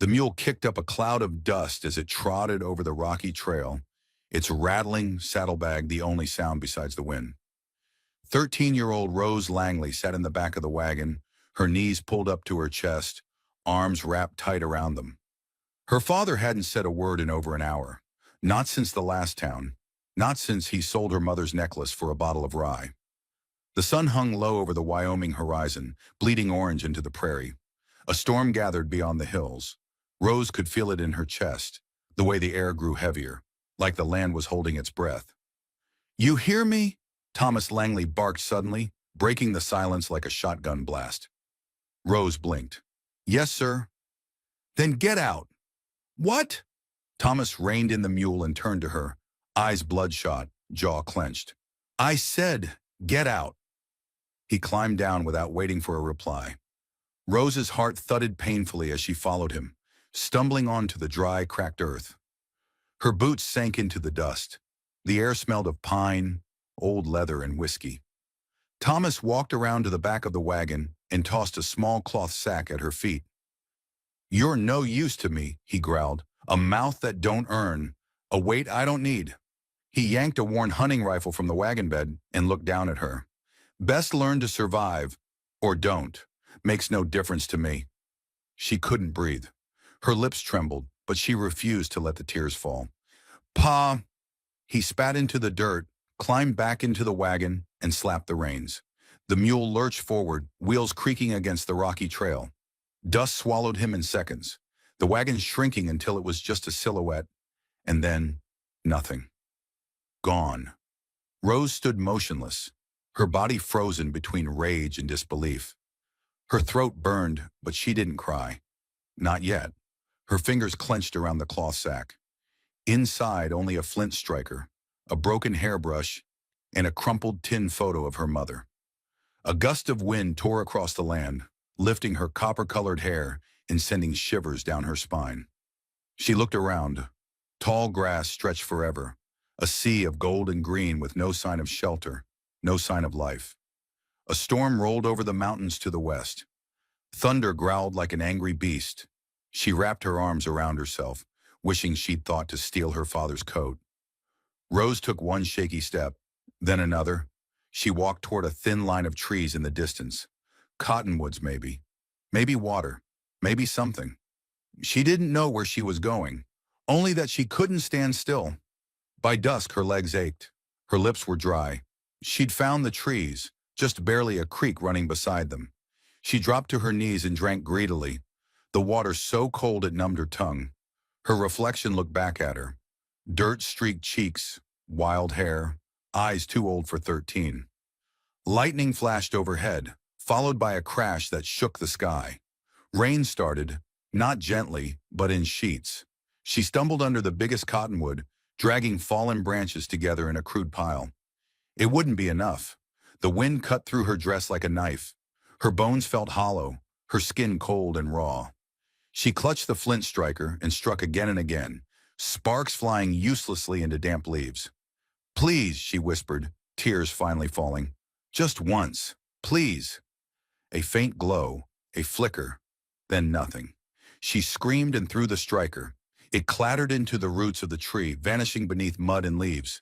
The mule kicked up a cloud of dust as it trotted over the rocky trail, its rattling saddlebag the only sound besides the wind. 13-year-old Rose Langley sat in the back of the wagon, her knees pulled up to her chest, arms wrapped tight around them. Her father hadn't said a word in over an hour, not since the last town, not since he sold her mother's necklace for a bottle of rye. The sun hung low over the Wyoming horizon, bleeding orange into the prairie. A storm gathered beyond the hills. Rose could feel it in her chest, the way the air grew heavier, like the land was holding its breath. "You hear me?" Thomas Langley barked suddenly, breaking the silence like a shotgun blast. Rose blinked. "Yes, sir." "Then get out." "What?" Thomas reined in the mule and turned to her, eyes bloodshot, jaw clenched. "I said, get out." He climbed down without waiting for a reply. Rose's heart thudded painfully as she followed him, stumbling onto the dry, cracked earth. Her boots sank into the dust. The air smelled of pine, old leather, and whiskey. Thomas walked around to the back of the wagon and tossed a small cloth sack at her feet. "You're no use to me," he growled. "A mouth that don't earn, a weight I don't need." He yanked a worn hunting rifle from the wagon bed and looked down at her. "Best learn to survive, or don't. Makes no difference to me." She couldn't breathe. Her lips trembled, but she refused to let the tears fall. "Pa!" He spat into the dirt, climbed back into the wagon, and slapped the reins. The mule lurched forward, wheels creaking against the rocky trail. Dust swallowed him in seconds, the wagon shrinking until it was just a silhouette, and then nothing. Gone. Rose stood motionless, her body frozen between rage and disbelief. Her throat burned, but she didn't cry. Not yet. Her fingers clenched around the cloth sack. Inside, only a flint striker, a broken hairbrush, and a crumpled tin photo of her mother. A gust of wind tore across the land, lifting her copper-colored hair and sending shivers down her spine. She looked around. Tall grass stretched forever, a sea of gold and green with no sign of shelter, no sign of life. A storm rolled over the mountains to the west. Thunder growled like an angry beast. She wrapped her arms around herself, wishing she'd thought to steal her father's coat. Rose took one shaky step, then another. She walked toward a thin line of trees in the distance. Cottonwoods, maybe. Maybe water. Maybe something. She didn't know where she was going, only that she couldn't stand still. By dusk, her legs ached. Her lips were dry. She'd found the trees, just barely a creek running beside them. She dropped to her knees and drank greedily, the water so cold it numbed her tongue. Her reflection looked back at her. Dirt-streaked cheeks, wild hair, eyes too old for 13. Lightning flashed overhead, followed by a crash that shook the sky. Rain started, not gently, but in sheets. She stumbled under the biggest cottonwood, dragging fallen branches together in a crude pile. It wouldn't be enough. The wind cut through her dress like a knife. Her bones felt hollow, her skin cold and raw. She clutched the flint striker and struck again and again, sparks flying uselessly into damp leaves. "Please," she whispered, tears finally falling. "Just once, please." A faint glow, a flicker, then nothing. She screamed and threw the striker. It clattered into the roots of the tree, vanishing beneath mud and leaves.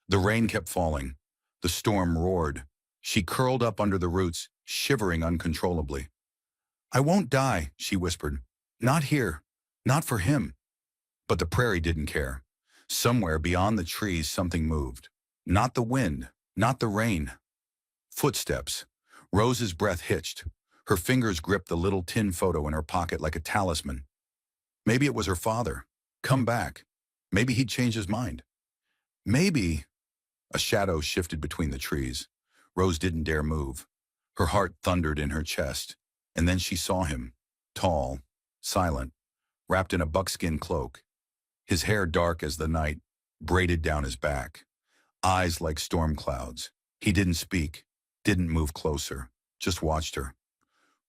The rain kept falling. The storm roared. She curled up under the roots, shivering uncontrollably. "I won't die," she whispered. "Not here. Not for him." But the prairie didn't care. Somewhere beyond the trees something moved. Not the wind, not the rain. Footsteps. Rose's breath hitched. Her fingers gripped the little tin photo in her pocket like a talisman. Maybe it was her father. Come back. Maybe he'd change his mind. Maybe. A shadow shifted between the trees. Rose didn't dare move. Her heart thundered in her chest. And then she saw him. Tall, silent, wrapped in a buckskin cloak. His hair dark as the night, braided down his back. Eyes like storm clouds. He didn't speak, didn't move closer, just watched her.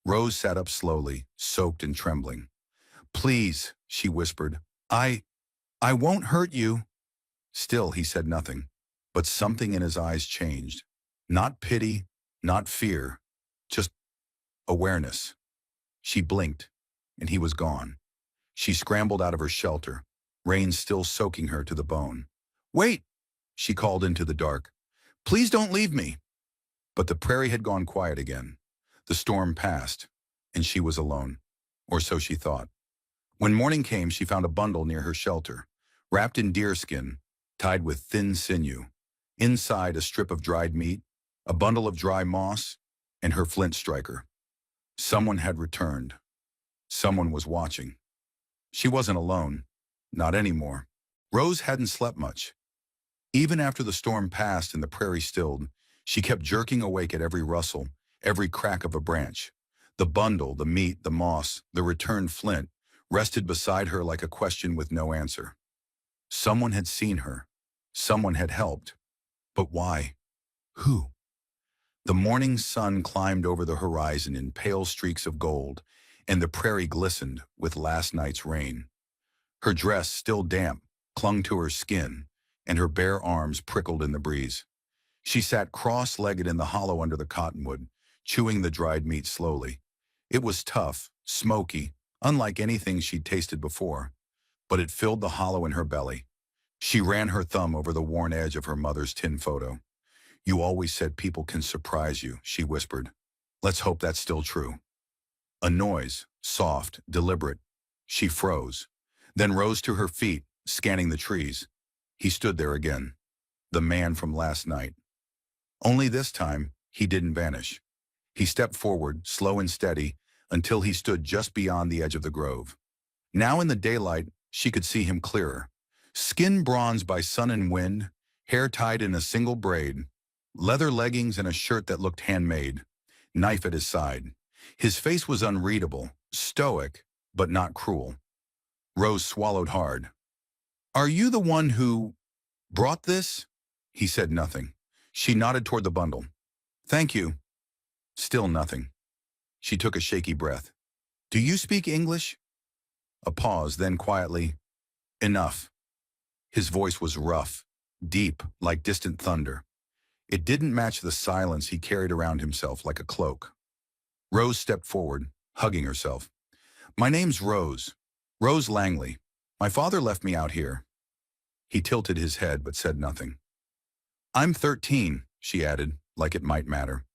Rose sat up slowly, soaked and trembling. "Please," she whispered. I won't hurt you." Still, he said nothing, but something in his eyes changed. Not pity, not fear, just awareness. She blinked, and he was gone. She scrambled out of her shelter, rain still soaking her to the bone. "Wait!" she called into the dark. "Please don't leave me." But the prairie had gone quiet again. The storm passed, and she was alone. Or so she thought. When morning came, she found a bundle near her shelter, wrapped in deerskin, tied with thin sinew. Inside, a strip of dried meat, a bundle of dry moss, and her flint striker. Someone had returned. Someone was watching. She wasn't alone. Not anymore. Rose hadn't slept much. Even after the storm passed and the prairie stilled, she kept jerking awake at every rustle, every crack of a branch. The bundle, the meat, the moss, the returned flint, rested beside her like a question with no answer. Someone had seen her. Someone had helped. But why? Who? The morning sun climbed over the horizon in pale streaks of gold, and the prairie glistened with last night's rain. Her dress, still damp, clung to her skin, and her bare arms prickled in the breeze. She sat cross-legged in the hollow under the cottonwood, chewing the dried meat slowly. It was tough, smoky, unlike anything she'd tasted before, but it filled the hollow in her belly. She ran her thumb over the worn edge of her mother's tin photo. "You always said people can surprise you," she whispered. "Let's hope that's still true." A noise, soft, deliberate. She froze, then rose to her feet, scanning the trees. He stood there again, the man from last night. Only this time, he didn't vanish. He stepped forward, slow and steady, until he stood just beyond the edge of the grove. Now in the daylight, she could see him clearer. Skin bronzed by sun and wind, hair tied in a single braid, leather leggings and a shirt that looked handmade, knife at his side. His face was unreadable, stoic, but not cruel. Rose swallowed hard. "Are you the one who brought this?" He said nothing. She nodded toward the bundle. "Thank you." Still nothing. She took a shaky breath. "Do you speak English?" A pause, then quietly, "Enough." His voice was rough, deep, like distant thunder. It didn't match the silence he carried around himself like a cloak. Rose stepped forward, hugging herself. "My name's Rose. Rose Langley. My father left me out here." He tilted his head but said nothing. "I'm 13, she added, like it might matter.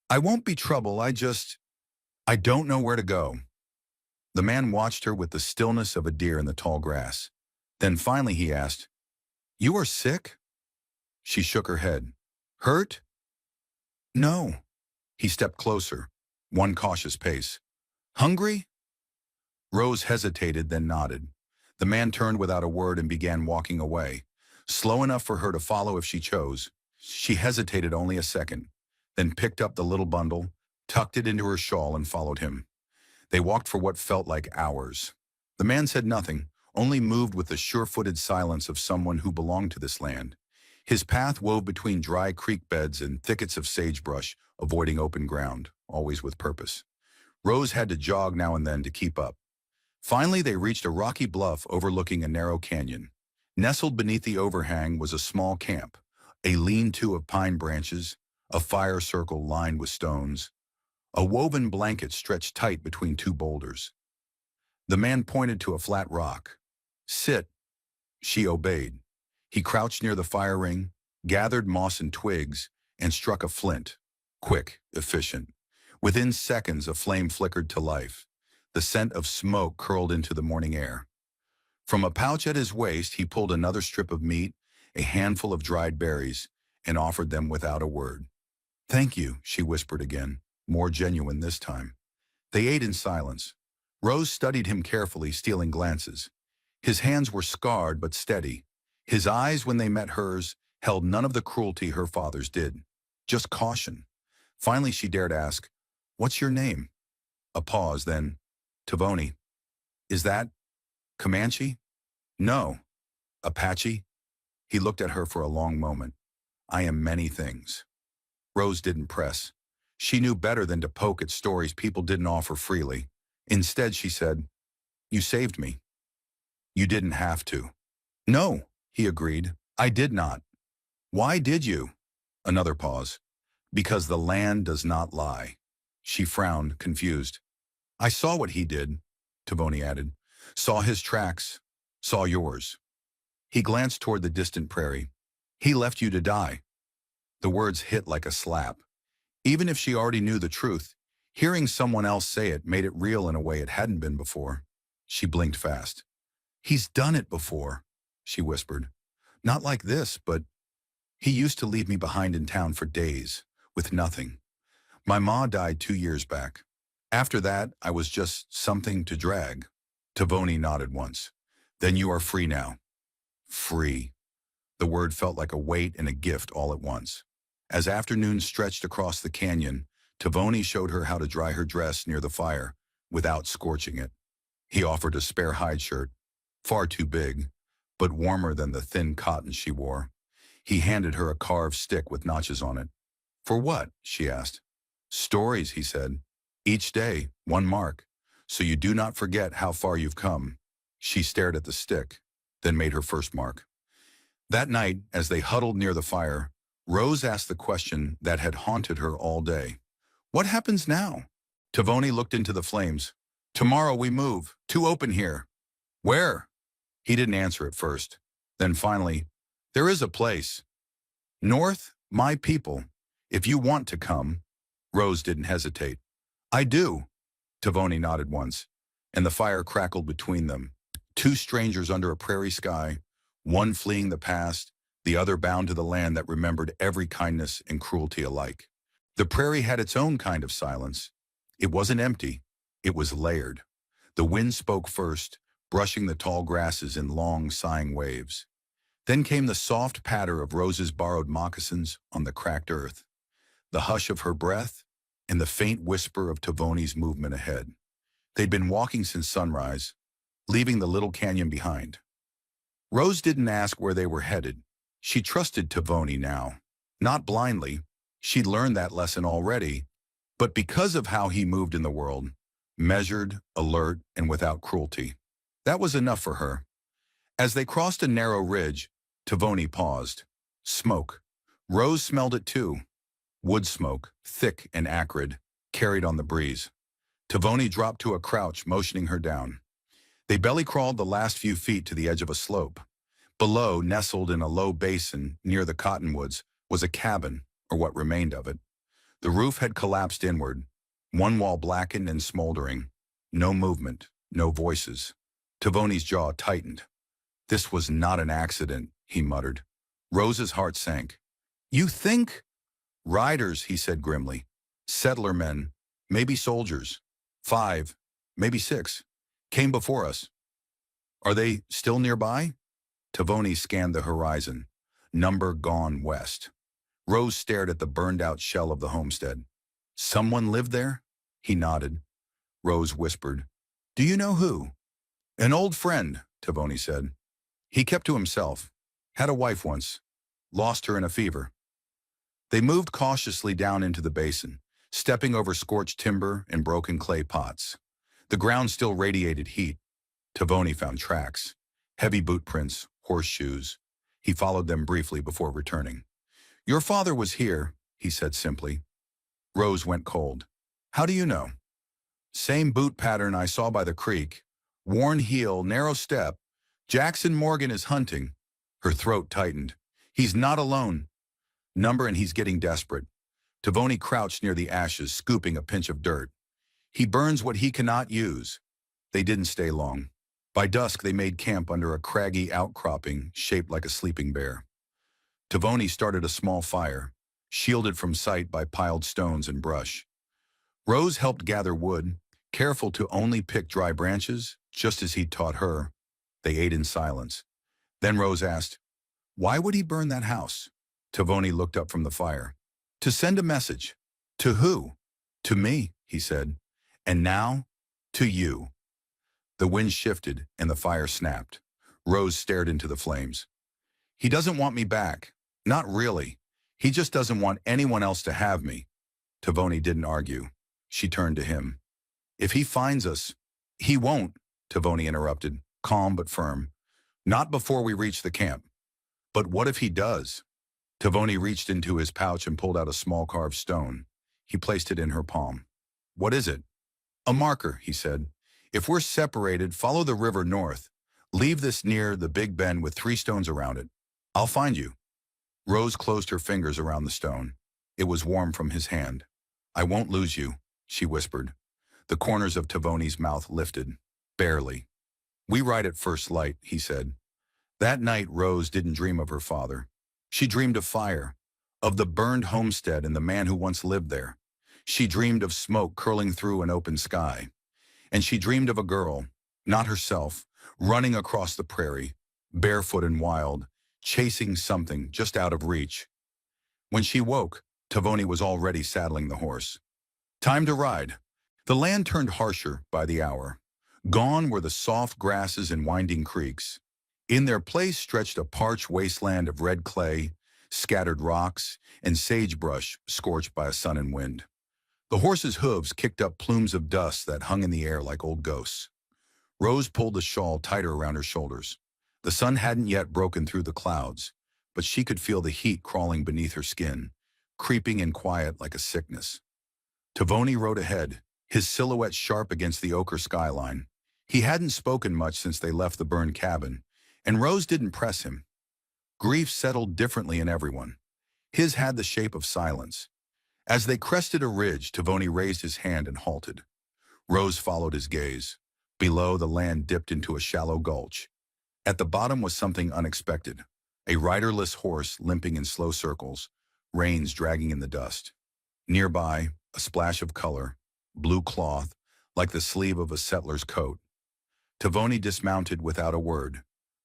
"I won't be trouble, I don't know where to go." The man watched her with the stillness of a deer in the tall grass. Then finally he asked, "You are sick?" She shook her head. "Hurt?" "No." He stepped closer, one cautious pace. "Hungry?" Rose hesitated, then nodded. The man turned without a word and began walking away, slow enough for her to follow if she chose. She hesitated only a second, then picked up the little bundle, tucked it into her shawl, and followed him. They walked for what felt like hours. The man said nothing, only moved with the sure-footed silence of someone who belonged to this land. His path wove between dry creek beds and thickets of sagebrush, avoiding open ground, always with purpose. Rose had to jog now and then to keep up. Finally, they reached a rocky bluff overlooking a narrow canyon. Nestled beneath the overhang was a small camp, a lean-to of pine branches, a fire circle lined with stones. A woven blanket stretched tight between two boulders. The man pointed to a flat rock. "Sit." She obeyed. He crouched near the fire ring, gathered moss and twigs, and struck a flint. Quick, efficient. Within seconds, a flame flickered to life. The scent of smoke curled into the morning air. From a pouch at his waist, he pulled another strip of meat, a handful of dried berries, and offered them without a word. "Thank you," she whispered again, more genuine this time. They ate in silence. Rose studied him carefully, stealing glances. His hands were scarred but steady. His eyes, when they met hers, held none of the cruelty her father's did, just caution. Finally, she dared ask, "What's your name?" A pause, then, "Tavoni." "Is that Comanche?" "No." "Apache?" He looked at her for a long moment. "I am many things." Rose didn't press. She knew better than to poke at stories people didn't offer freely. Instead, she said, "You saved me." "You didn't have to." "No," he agreed. "I did not." "Why did you?" Another pause. "Because the land does not lie." She frowned, confused. "I saw what he did," Tavoni added. Saw his tracks, saw yours. He glanced toward the distant prairie. He left you to die. The words hit like a slap. Even if she already knew the truth, hearing someone else say it made it real in a way it hadn't been before. She blinked fast. He's done it before, she whispered. Not like this, but he used to leave me behind in town for days, with nothing. My ma died 2 years back. After that, I was just something to drag. Tavoni nodded once. Then you are free now. Free. The word felt like a weight and a gift all at once. As afternoon stretched across the canyon, Tavoni showed her how to dry her dress near the fire without scorching it. He offered a spare hide shirt, far too big, but warmer than the thin cotton she wore. He handed her a carved stick with notches on it. For what? She asked. Stories, he said. Each day, one mark, so you do not forget how far you've come. She stared at the stick, then made her first mark. That night, as they huddled near the fire, Rose asked the question that had haunted her all day. What happens now? Tavoni looked into the flames. Tomorrow we move. Too open here. Where? He didn't answer at first. Then finally, there is a place. North, my people. If you want to come. Rose didn't hesitate. I do. Tavoni nodded once, and the fire crackled between them. Two strangers under a prairie sky, one fleeing the past, the other bound to the land that remembered every kindness and cruelty alike. The prairie had its own kind of silence. It wasn't empty. It was layered. The wind spoke first, brushing the tall grasses in long, sighing waves. Then came the soft patter of Rose's borrowed moccasins on the cracked earth, the hush of her breath, and the faint whisper of Tavoni's movement ahead. They'd been walking since sunrise, leaving the little canyon behind. Rose didn't ask where they were headed. She trusted Tavoni now. Not blindly. She'd learned that lesson already, but because of how he moved in the world, measured, alert, and without cruelty. That was enough for her. As they crossed a narrow ridge, Tavoni paused. Smoke. Rose smelled it too. Wood smoke, thick and acrid, carried on the breeze. Tavoni dropped to a crouch, motioning her down. They belly-crawled the last few feet to the edge of a slope. Below, nestled in a low basin near the cottonwoods, was a cabin, or what remained of it. The roof had collapsed inward, one wall blackened and smoldering. No movement, no voices. Tavoni's jaw tightened. This was not an accident, he muttered. Rose's heart sank. You think? Riders, he said grimly. Settler men, maybe soldiers. 5, maybe 6, came before us. Are they still nearby? Tavoni scanned the horizon. Number gone west. Rose stared at the burned-out shell of the homestead. Someone lived there? He nodded. Rose whispered, Do you know who? An old friend, Tavoni said. He kept to himself. Had a wife once. Lost her in a fever. They moved cautiously down into the basin, stepping over scorched timber and broken clay pots. The ground still radiated heat. Tavoni found tracks. Heavy boot prints, horseshoes. He followed them briefly before returning. Your father was here, he said simply. Rose went cold. How do you know? Same boot pattern I saw by the creek. Worn heel, narrow step. Jackson Morgan is hunting. Her throat tightened. He's not alone. Number and he's getting desperate. Tavoni crouched near the ashes, scooping a pinch of dirt. He burns what he cannot use. They didn't stay long. By dusk, they made camp under a craggy outcropping shaped like a sleeping bear. Tavoni started a small fire, shielded from sight by piled stones and brush. Rose helped gather wood, careful to only pick dry branches, just as he'd taught her. They ate in silence. Then Rose asked, Why would he burn that house? Tavoni looked up from the fire. To send a message. To who? To me, he said. And now, to you. The wind shifted and the fire snapped. Rose stared into the flames. He doesn't want me back. Not really. He just doesn't want anyone else to have me. Tavoni didn't argue. She turned to him. If he finds us, he won't, Tavoni interrupted, calm but firm. Not before we reach the camp. But what if he does? Tavoni reached into his pouch and pulled out a small carved stone. He placed it in her palm. What is it? A marker, he said. If we're separated, follow the river north. Leave this near the Big Bend with 3 stones around it. I'll find you." Rose closed her fingers around the stone. It was warm from his hand. "I won't lose you," she whispered. The corners of Tavoni's mouth lifted. "Barely." "We ride at first light," he said. That night, Rose didn't dream of her father. She dreamed of fire, of the burned homestead and the man who once lived there. She dreamed of smoke curling through an open sky. And she dreamed of a girl, not herself, running across the prairie, barefoot and wild, chasing something just out of reach. When she woke, Tavoni was already saddling the horse. Time to ride. The land turned harsher by the hour. Gone were the soft grasses and winding creeks. In their place stretched a parched wasteland of red clay, scattered rocks, and sagebrush scorched by a sun and wind. The horse's hooves kicked up plumes of dust that hung in the air like old ghosts. Rose pulled the shawl tighter around her shoulders. The sun hadn't yet broken through the clouds, but she could feel the heat crawling beneath her skin, creeping in quiet like a sickness. Tavoni rode ahead, his silhouette sharp against the ochre skyline. He hadn't spoken much since they left the burned cabin, and Rose didn't press him. Grief settled differently in everyone. His had the shape of silence. As they crested a ridge, Tavoni raised his hand and halted. Rose followed his gaze. Below, the land dipped into a shallow gulch. At the bottom was something unexpected, a riderless horse limping in slow circles, reins dragging in the dust. Nearby, a splash of color, blue cloth, like the sleeve of a settler's coat. Tavoni dismounted without a word.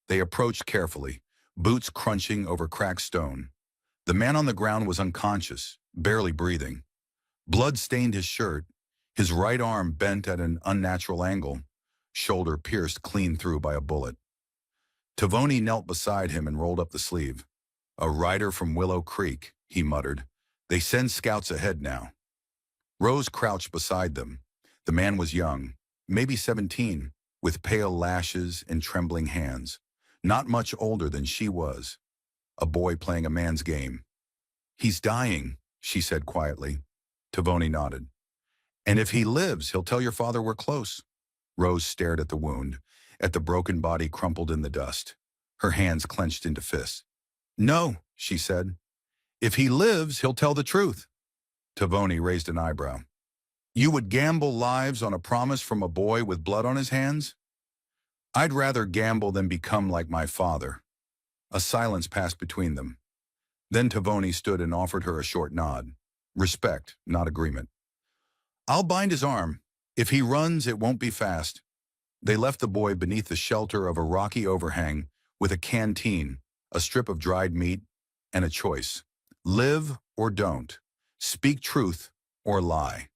They approached carefully, boots crunching over cracked stone. The man on the ground was unconscious, barely breathing. Blood stained his shirt, his right arm bent at an unnatural angle, shoulder pierced clean through by a bullet. Tavoni knelt beside him and rolled up the sleeve. "A rider from Willow Creek," he muttered. "They send scouts ahead now." Rose crouched beside them. The man was young, maybe 17, with pale lashes and trembling hands. Not much older than she was. A boy playing a man's game. "He's dying," she said quietly. Tavoni nodded. "And if he lives, he'll tell your father we're close." Rose stared at the wound, at the broken body crumpled in the dust. Her hands clenched into fists. "No," she said. "If he lives, he'll tell the truth." Tavoni raised an eyebrow. "You would gamble lives on a promise from a boy with blood on his hands?" "I'd rather gamble than become like my father." A silence passed between them. Then Tavoni stood and offered her a short nod. Respect, not agreement. "I'll bind his arm. If he runs, it won't be fast." They left the boy beneath the shelter of a rocky overhang with a canteen, a strip of dried meat, and a choice. Live or don't. Speak truth or lie.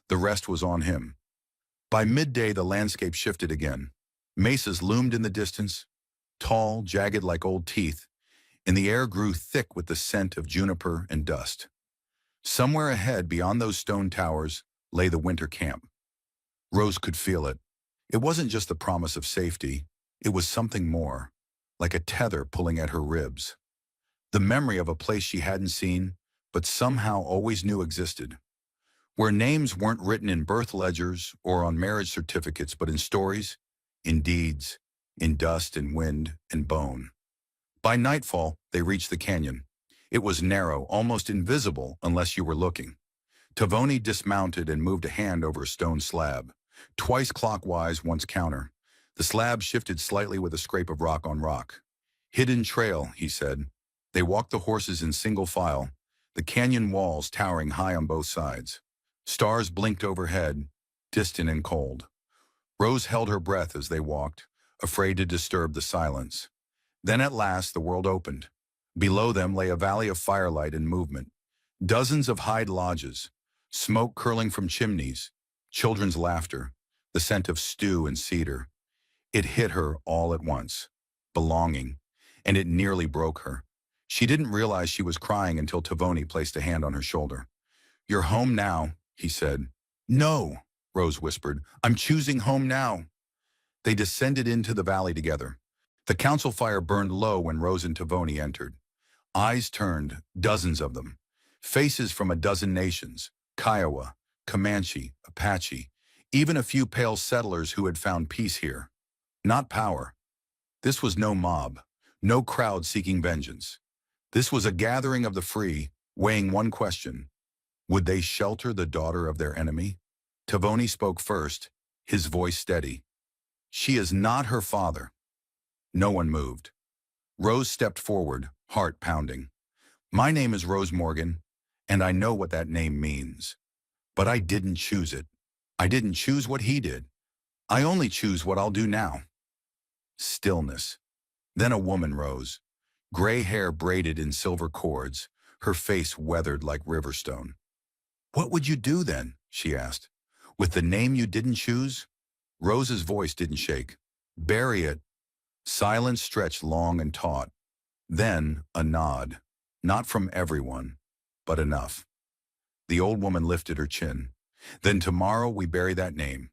The rest was on him. By midday, the landscape shifted again. Mesas loomed in the distance, tall, jagged like old teeth, and the air grew thick with the scent of juniper and dust. Somewhere ahead, beyond those stone towers, lay the winter camp. Rose could feel it. It wasn't just the promise of safety. It was something more, like a tether pulling at her ribs. The memory of a place she hadn't seen, but somehow always knew existed. Where names weren't written in birth ledgers or on marriage certificates, but in stories, in deeds, in dust and wind and bone. By nightfall, they reached the canyon. It was narrow, almost invisible unless you were looking. Tavoni dismounted and moved a hand over a stone slab, twice clockwise, once counter. The slab shifted slightly with a scrape of rock on rock. "Hidden trail," he said. They walked the horses in single file, the canyon walls towering high on both sides. Stars blinked overhead, distant and cold. Rose held her breath as they walked, afraid to disturb the silence. Then at last the world opened. Below them lay a valley of firelight and movement. Dozens of hide lodges, smoke curling from chimneys, children's laughter, the scent of stew and cedar. It hit her all at once. Belonging. And it nearly broke her. She didn't realize she was crying until Tavoni placed a hand on her shoulder. "You're home now," he said. "No," Rose whispered. "I'm choosing home now." They descended into the valley together. The council fire burned low when Rose and Tavoni entered. Eyes turned, dozens of them. Faces from a dozen nations, Kiowa, Comanche, Apache, Even a few pale settlers who had found peace here. Not power. This was no mob, no crowd seeking vengeance. This was a gathering of the free, weighing one question. Would they shelter the daughter of their enemy? Tavoni spoke first, his voice steady. She is not her father. No one moved. Rose stepped forward, heart pounding. My name is Rose Morgan, and I know what that name means. But I didn't choose it. I didn't choose what he did. I only choose what I'll do now. Stillness. Then a woman rose, gray hair braided in silver cords, her face weathered like riverstone. What would you do then? She asked. With the name you didn't choose? Rose's voice didn't shake. Bury it. Silence stretched long and taut. Then a nod. Not from everyone, but enough. The old woman lifted her chin. Then tomorrow we bury that name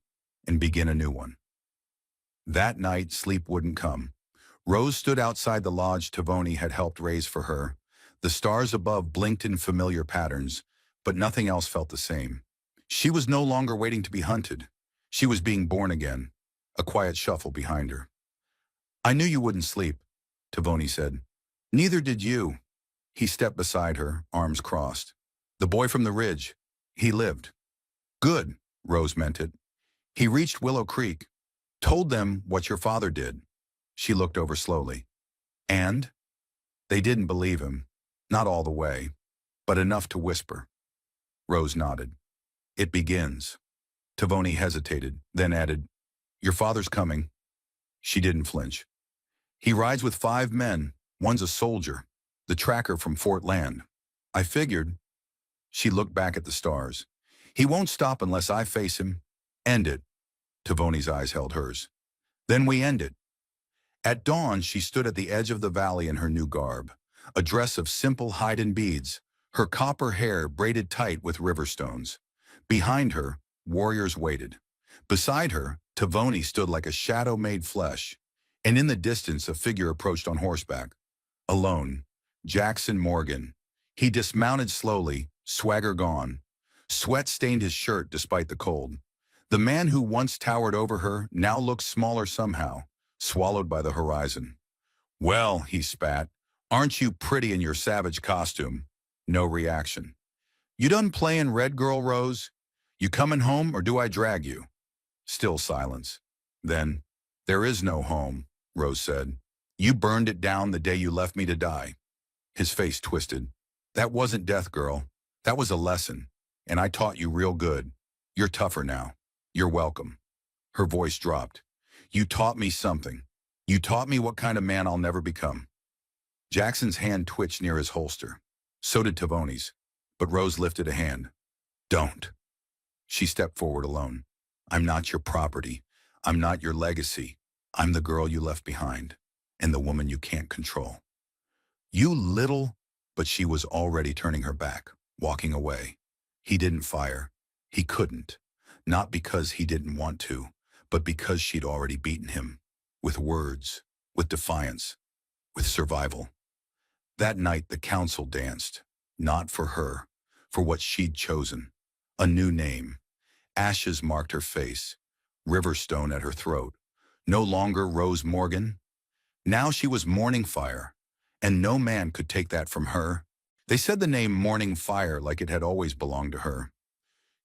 and begin a new one. That night, sleep wouldn't come. Rose stood outside the lodge Tavoni had helped raise for her. The stars above blinked in familiar patterns, but nothing else felt the same. She was no longer waiting to be hunted. She was being born again, a quiet shuffle behind her. I knew you wouldn't sleep, Tavoni said. Neither did you. He stepped beside her, arms crossed. The boy from the ridge. He lived. Good, Rose meant it. He reached Willow Creek, told them what your father did. She looked over slowly. And? They didn't believe him. Not all the way, but enough to whisper. Rose nodded. It begins. Tavoni hesitated, then added, Your father's coming. She didn't flinch. He rides with 5 men. One's a soldier, the tracker from Fort Land. I figured. She looked back at the stars. He won't stop unless I face him. End it. Tavoni's eyes held hers. Then we end it. At dawn, she stood at the edge of the valley in her new garb, a dress of simple hide and beads, her copper hair braided tight with river stones. Behind her, warriors waited. Beside her, Tavoni stood like a shadow made flesh, and in the distance a figure approached on horseback. Alone, Jackson Morgan. He dismounted slowly, swagger gone. Sweat stained his shirt despite the cold. The man who once towered over her now looked smaller somehow, swallowed by the horizon. Well, he spat, aren't you pretty in your savage costume? No reaction. You done playing Red Girl, Rose? You coming home or do I drag you? Still silence. Then, there is no home, Rose said. You burned it down the day you left me to die. His face twisted. That wasn't death, girl. That was a lesson. And I taught you real good. You're tougher now. You're welcome. Her voice dropped. You taught me something. You taught me what kind of man I'll never become. Jackson's hand twitched near his holster. So did Tavoni's. But Rose lifted a hand. Don't. She stepped forward alone. I'm not your property. I'm not your legacy. I'm the girl you left behind. And the woman you can't control. You little, but she was already turning her back, walking away. He didn't fire. He couldn't. Not because he didn't want to, but because she'd already beaten him. With words, with defiance, with survival. That night the council danced. Not for her, for what she'd chosen. A new name. Ashes marked her face. Riverstone at her throat. No longer Rose Morgan. Now she was Morning Fire, and no man could take that from her. They said the name Morning Fire like it had always belonged to her.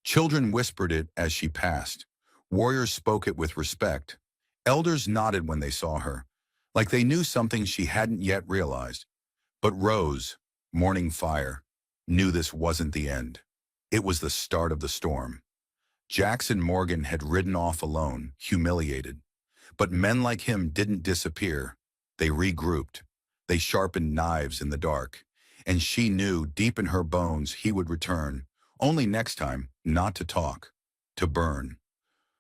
Children whispered it as she passed. Warriors spoke it with respect. Elders nodded when they saw her, like they knew something she hadn't yet realized. But Rose, Morning Fire, knew this wasn't the end. It was the start of the storm. Jackson Morgan had ridden off alone, humiliated. But men like him didn't disappear. They regrouped. They sharpened knives in the dark. And she knew deep in her bones he would return, only next time, not to talk, to burn.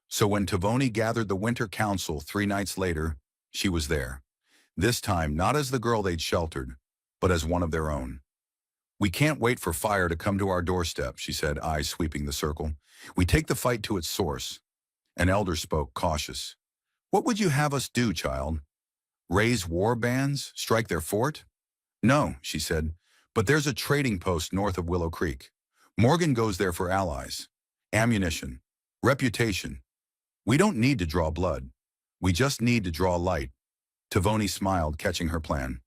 So when Tavoni gathered the Winter Council 3 nights later, she was there. This time not as the girl they'd sheltered, but as one of their own. We can't wait for fire to come to our doorstep, she said, eyes sweeping the circle. We take the fight to its source. An elder spoke, cautious. What would you have us do, child? Raise war bands? Strike their fort? No, she said, but there's a trading post north of Willow Creek. Morgan goes there for allies, ammunition, reputation, We don't need to draw blood. We just need to draw light. Tavoni smiled, catching her plan.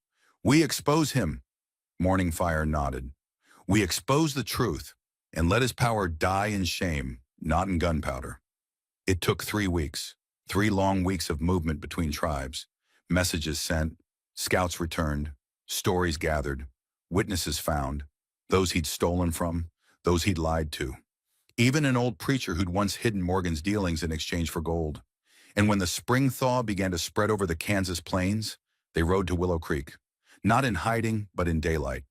We expose him. Morning Fire nodded. We expose the truth and let his power die in shame, not in gunpowder. It took 3 weeks, 3 long weeks of movement between tribes. Messages sent, scouts returned, stories gathered, witnesses found, those he'd stolen from, those he'd lied to. Even an old preacher who'd once hidden Morgan's dealings in exchange for gold. And when the spring thaw began to spread over the Kansas plains, they rode to Willow Creek, not in hiding, but in daylight.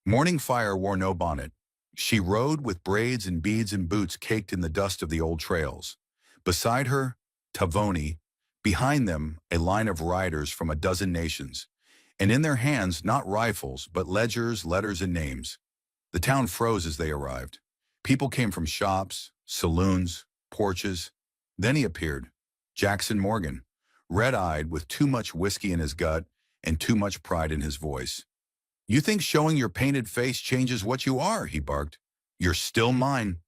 Morning Fire wore no bonnet. She rode with braids and beads and boots caked in the dust of the old trails. Beside her, Tavoni, behind them, a line of riders from a dozen nations, and in their hands not rifles, but ledgers, letters, and names. The town froze as they arrived. People came from shops, saloons, porches. Then he appeared, Jackson Morgan, red-eyed with too much whiskey in his gut and too much pride in his voice. You think showing your painted face changes what you are, he barked. You're still mine.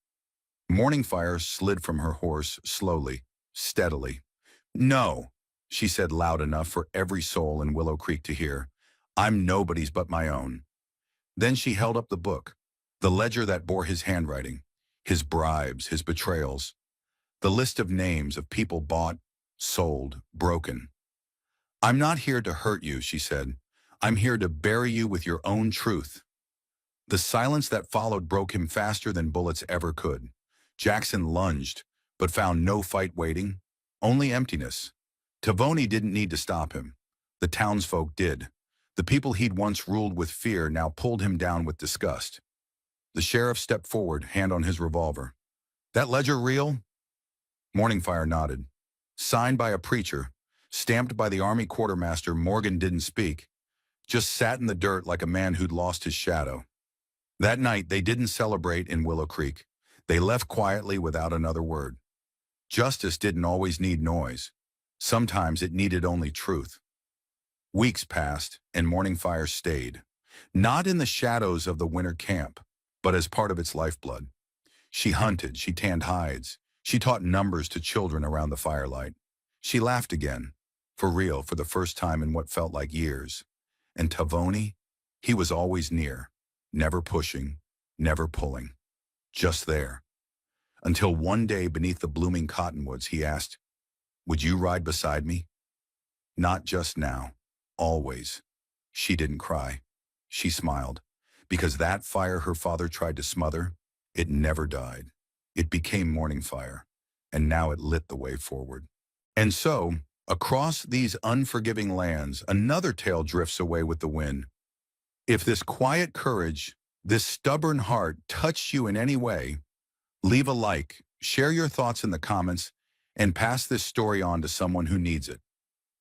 Morning Fire slid from her horse slowly, steadily. No, she said loud enough for every soul in Willow Creek to hear. I'm nobody's but my own. Then she held up the book, the ledger that bore his handwriting, his bribes, his betrayals, the list of names of people bought, sold, broken. I'm not here to hurt you, she said. I'm here to bury you with your own truth. The silence that followed broke him faster than bullets ever could. Jackson lunged, but found no fight waiting, only emptiness. Tavoni didn't need to stop him. The townsfolk did. The people he'd once ruled with fear now pulled him down with disgust. The sheriff stepped forward, hand on his revolver. That ledger real? Morning Fire nodded. Signed by a preacher, stamped by the army quartermaster. Morgan didn't speak, just sat in the dirt like a man who'd lost his shadow. That night, they didn't celebrate in Willow Creek. They left quietly without another word. Justice didn't always need noise. Sometimes it needed only truth. Weeks passed, and Morning Fire stayed, not in the shadows of the winter camp, but as part of its lifeblood. She hunted, she tanned hides, she taught numbers to children around the firelight. She laughed again, for real, for the first time in what felt like years. And Tavoni, he was always near, never pushing, never pulling, just there. Until one day beneath the blooming cottonwoods, he asked, would you ride beside me? Not just now, always. She didn't cry. She smiled, because that fire her father tried to smother, it never died. It became Morning Fire, and now it lit the way forward. And so, across these unforgiving lands, another tale drifts away with the wind. If this quiet courage, this stubborn heart touched you in any way, leave a like, share your thoughts in the comments, and pass this story on to someone who needs it.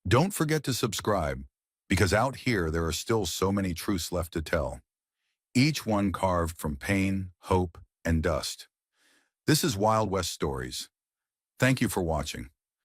Don't forget to subscribe, because out here there are still so many truths left to tell, each one carved from pain, hope, and dust. This is Wild West Stories. Thank you for watching.